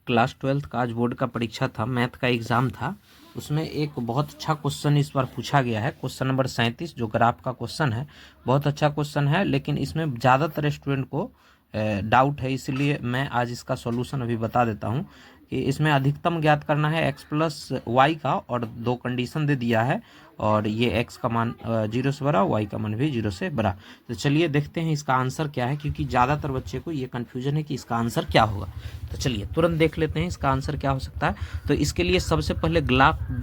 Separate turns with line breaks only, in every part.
Class 12th का आज board का परीक्षा था, मैथ का एग्ज़ाम था। उसमें एक बहुत अच्छा क्वेश्चन इस बार पूछा गया है, क्वेश्चन नंबर 37 जो ग्राफ का क्वेश्चन है। बहुत अच्छा क्वेश्चन है, लेकिन इसमें ज़्यादातर स्टूडेंट को डाउट है, इसलिए मैं आज इसका सॉल्यूशन अभी बता देता हूँ कि इसमें अधिकतम ज्ञात करना है x प्लस वाई का, और दो कंडीशन दे दिया है, और ये x का मान 0 से बड़ा, y का मान भी 0 से बड़ा। तो चलिए देखते हैं इसका आंसर क्या है, क्योंकि ज़्यादातर बच्चे को ये कन्फ्यूजन है कि इसका आंसर क्या होगा। तो चलिए तुरंत देख लेते हैं इसका आंसर क्या हो सकता है। तो इसके लिए सबसे पहले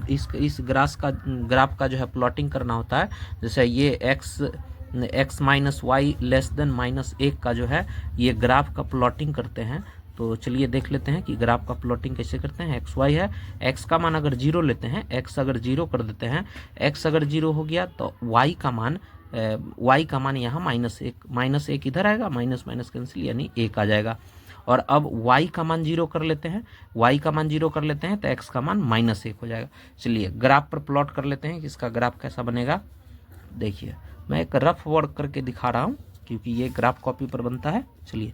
इस ग्राफ का जो है प्लॉटिंग करना होता है। जैसे ये x minus y less than -1 का जो है ये ग्राफ का प्लॉटिंग करते हैं। तो चलिए देख लेते हैं कि ग्राफ का प्लॉटिंग कैसे करते हैं। एक्स वाई है, एक्स का मान अगर 0 लेते हैं, एक्स अगर 0 कर देते हैं, एक्स अगर 0 हो गया तो वाई का मान यहाँ -1 इधर आएगा, माइनस माइनस कैंसिल यानी 1 आ जाएगा। और अब y का मान 0 कर लेते हैं, y का मान 0 कर लेते हैं तो x का मान -1 हो जाएगा। चलिए ग्राफ पर प्लॉट कर लेते हैं कि इसका ग्राफ कैसा बनेगा। देखिए मैं एक रफ वर्क करके दिखा रहा हूँ, क्योंकि ये ग्राफ कॉपी पर बनता है। चलिए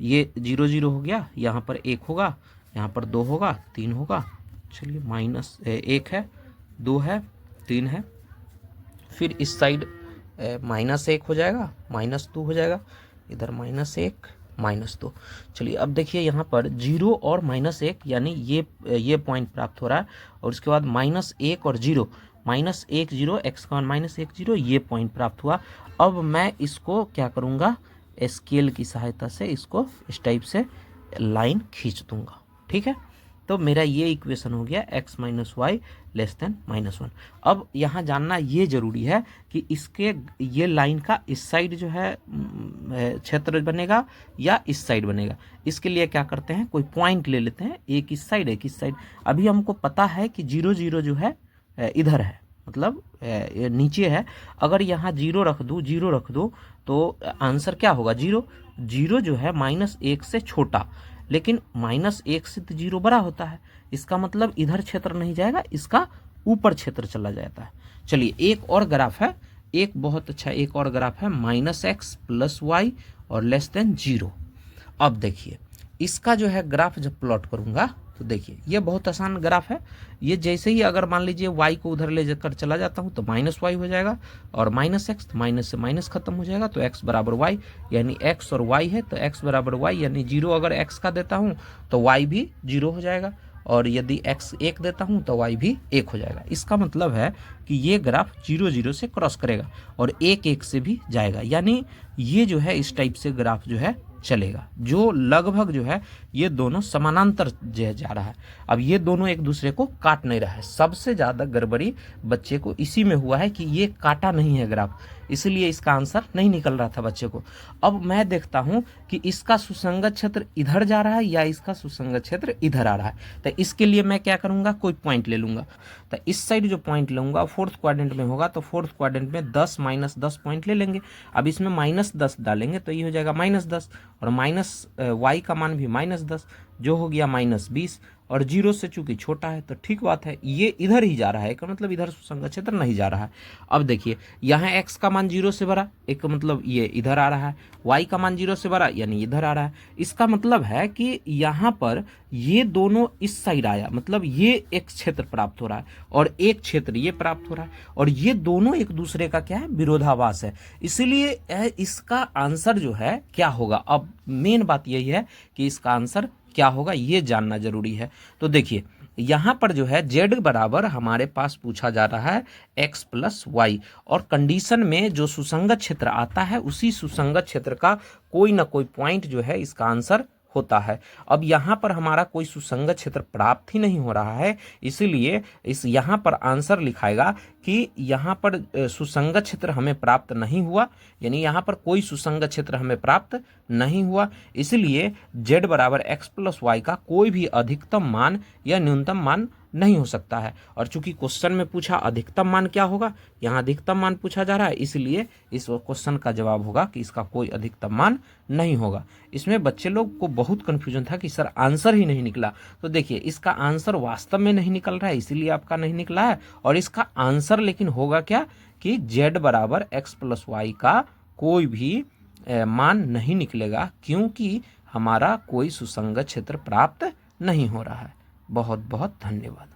ये 0 0 हो गया, यहाँ पर 1 होगा, यहाँ पर 2 होगा, 3 होगा। चलिए -1 है, 2 है, 3 है। फिर इस साइड -1 हो जाएगा, -2 हो जाएगा, इधर -1 -2। चलिए अब देखिए यहाँ पर 0 और -1 यानी ये पॉइंट प्राप्त हो रहा है, और उसके बाद -1 और 0, -1 0, एक्स का मान -1 0, ये पॉइंट प्राप्त हुआ। अब मैं इसको क्या करूँगा, स्केल की सहायता से इसको इस टाइप से लाइन खींच दूंगा। ठीक है, तो मेरा ये इक्वेशन हो गया x minus y less than -1। अब यहाँ जानना ये जरूरी है कि इसके ये लाइन का इस साइड जो है क्षेत्र बनेगा या इस साइड बनेगा। इसके लिए क्या करते हैं, कोई पॉइंट ले लेते हैं, एक इस साइड एक इस साइड। अभी हमको पता है कि 0 0 जो है इधर है, मतलब नीचे है। अगर यहाँ 0 रख दूँ तो आंसर क्या होगा, 0 0 जो है -1 से छोटा, लेकिन -1 से तो 0 बड़ा होता है। इसका मतलब इधर क्षेत्र नहीं जाएगा, इसका ऊपर क्षेत्र चला जाता है। चलिए एक और ग्राफ है, एक बहुत अच्छा एक और ग्राफ है, -x प्लस वाई और लेस देन 0। अब देखिए इसका जो है ग्राफ जब प्लॉट करूंगा तो देखिए ये बहुत आसान ग्राफ है। ये जैसे ही अगर मान लीजिए y को उधर ले जाकर चला जाता हूँ तो -y हो जाएगा, और -x तो माइनस से माइनस खत्म हो जाएगा, तो x बराबर y, यानी x और y है तो x बराबर y, यानी 0 अगर x का देता हूँ तो y भी 0 हो जाएगा, और यदि x 1 देता हूँ तो y भी 1 हो जाएगा। इसका मतलब है कि ये ग्राफ 0 0 से क्रॉस करेगा और 1 1 से भी जाएगा, यानी ये जो है इस टाइप से ग्राफ जो है चलेगा, जो लगभग जो है ये दोनों समानांतर जा रहा है। अब ये दोनों एक दूसरे को काट नहीं रहा है। सबसे ज़्यादा गड़बड़ी बच्चे को इसी में हुआ है कि ये काटा नहीं है ग्राफ, इसलिए इसका आंसर नहीं निकल रहा था बच्चे को। अब मैं देखता हूँ कि इसका सुसंगत क्षेत्र इधर जा रहा है या इसका सुसंगत क्षेत्र इधर आ रहा है। तो इसके लिए मैं क्या करूँगा, कोई पॉइंट ले लूँगा। तो इस साइड जो पॉइंट लूँगा 4th क्वाड्रेंट में होगा, तो 4th क्वाड्रेंट में 10 -10 पॉइंट ले लेंगे। अब इसमें -10 डालेंगे तो ये हो जाएगा -10, और माइनस वाई का मान भी -10, जो हो गया -20, और 0 से चूंकि छोटा है तो ठीक बात है, ये इधर ही जा रहा है, का मतलब इधर सुसंगत क्षेत्र नहीं जा रहा है। अब देखिए यहाँ x का मान 0 से बड़ा, एक मतलब ये इधर आ रहा है, y का मान 0 से बड़ा यानी इधर आ रहा है। इसका मतलब है कि यहाँ पर ये दोनों इस साइड आया, मतलब ये एक क्षेत्र प्राप्त हो रहा है और एक क्षेत्र ये प्राप्त हो रहा है, और ये दोनों एक दूसरे का क्या है, विरोधाभास है। इसीलिए इसका आंसर जो है क्या होगा। अब मेन बात यही है कि इसका आंसर क्या होगा ये जानना जरूरी है। तो देखिए यहाँ पर जो है z बराबर हमारे पास पूछा जा रहा है x प्लस वाई, और कंडीशन में जो सुसंगत क्षेत्र आता है उसी सुसंगत क्षेत्र का कोई ना कोई पॉइंट जो है इसका आंसर होता है। अब यहाँ पर हमारा कोई सुसंगत क्षेत्र प्राप्त ही नहीं हो रहा है, इसीलिए इस यहाँ पर आंसर लिखाएगा कि यहाँ पर सुसंगत क्षेत्र हमें प्राप्त नहीं हुआ, यानी यहाँ पर कोई सुसंगत क्षेत्र हमें प्राप्त नहीं हुआ। इसलिए z बराबर x प्लस वाई का कोई भी अधिकतम मान या न्यूनतम मान नहीं हो सकता है। और चूंकि क्वेश्चन में पूछा अधिकतम मान क्या होगा, यहाँ अधिकतम मान पूछा जा रहा है, इसलिए इस क्वेश्चन का जवाब होगा कि इसका कोई अधिकतम मान नहीं होगा। इसमें बच्चे लोग को बहुत कंफ्यूजन था कि सर आंसर ही नहीं निकला। तो देखिए इसका आंसर वास्तव में नहीं निकल रहा है, इसीलिए आपका नहीं निकला है। और इसका आंसर लेकिन होगा क्या कि z बराबर x प्लस वाई का कोई भी मान नहीं निकलेगा, क्योंकि हमारा कोई सुसंगत क्षेत्र प्राप्त नहीं हो रहा है। बहुत बहुत धन्यवाद।